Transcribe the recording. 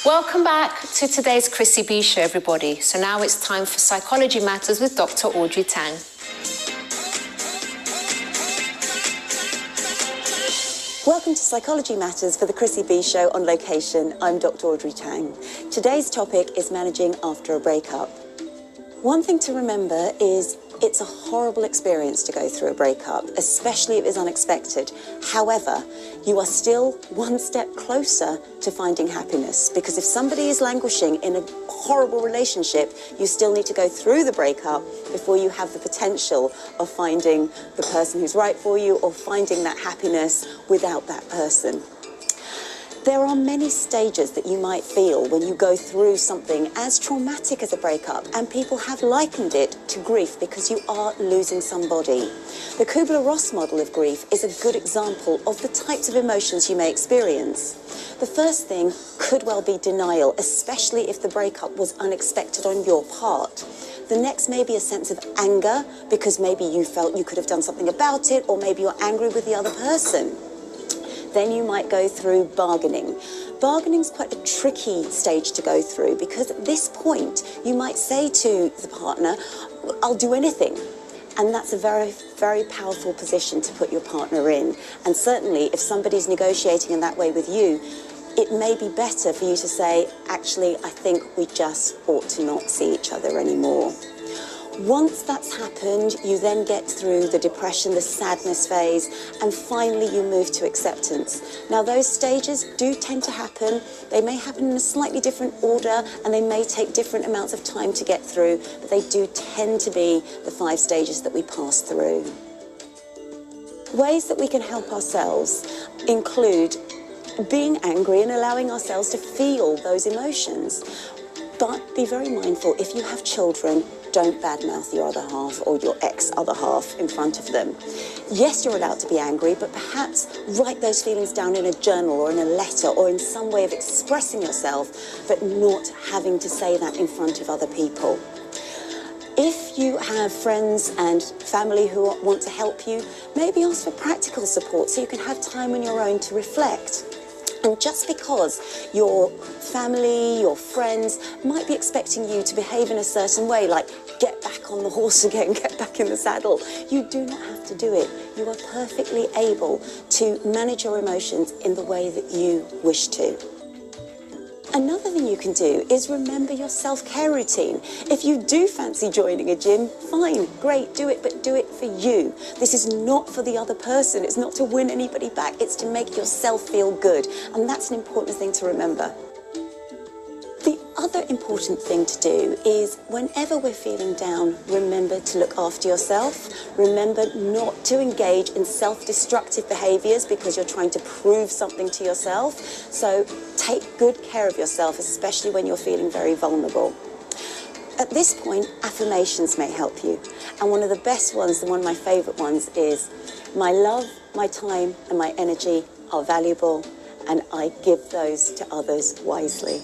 Welcome back to today's Chrissy B Show, everybody. So now it's time for Psychology Matters with Dr. Audrey Tang. Welcome to Psychology Matters for the Chrissy B Show on location. I'm Dr. Audrey Tang. Today's topic is managing after a breakup. One thing to remember is it's a horrible experience to go through a breakup, especially if it's unexpected. However, you are still one step closer to finding happiness, because if somebody is languishing in a horrible relationship, you still need to go through the breakup before you have the potential of finding the person who's right for you or finding that happiness without that person. There are many stages that you might feel when you go through something as traumatic as a breakup, and people have likened it to grief because you are losing somebody. The Kubler-Ross model of grief is a good example of the types of emotions you may experience. The first thing could well be denial, especially if the breakup was unexpected on your part. The next may be a sense of anger because maybe you felt you could have done something about it, or maybe you're angry with the other person. Then you might go through bargaining. Bargaining's quite a tricky stage to go through, because at this point you might say to the partner, I'll do anything. And that's a very, very powerful position to put your partner in. And certainly if somebody's negotiating in that way with you, it may be better for you to say, actually, I think we just ought to not see each other anymore. Once that's happened, you then get through the depression, the sadness phase, and finally you move to acceptance. Now, those stages do tend to happen. They may happen in a slightly different order, and they may take different amounts of time to get through, but they do tend to be the 5 stages that we pass through. Ways that we can help ourselves include being angry and allowing ourselves to feel those emotions. But be very mindful, if you have children, don't badmouth your other half or your ex-other half in front of them. Yes, you're allowed to be angry, but perhaps write those feelings down in a journal or in a letter or in some way of expressing yourself, but not having to say that in front of other people. If you have friends and family who want to help you, maybe ask for practical support so you can have time on your own to reflect. And just because your family, your friends might be expecting you to behave in a certain way, like get back on the horse again, get back in the saddle, you do not have to do it. You are perfectly able to manage your emotions in the way that you wish to. Another thing you can do is remember your self-care routine. If you do fancy joining a gym, fine, great, do it, but do it for you. This is not for the other person. It's not to win anybody back. It's to make yourself feel good. And that's an important thing to remember. The other important thing to do is, whenever we're feeling down, remember to look after yourself. Remember not to engage in self-destructive behaviours because you're trying to prove something to yourself. So take good care of yourself, especially when you're feeling very vulnerable. At this point, affirmations may help you. And one of the best ones, and one of my favourite ones, is, my love, my time and my energy are valuable, and I give those to others wisely.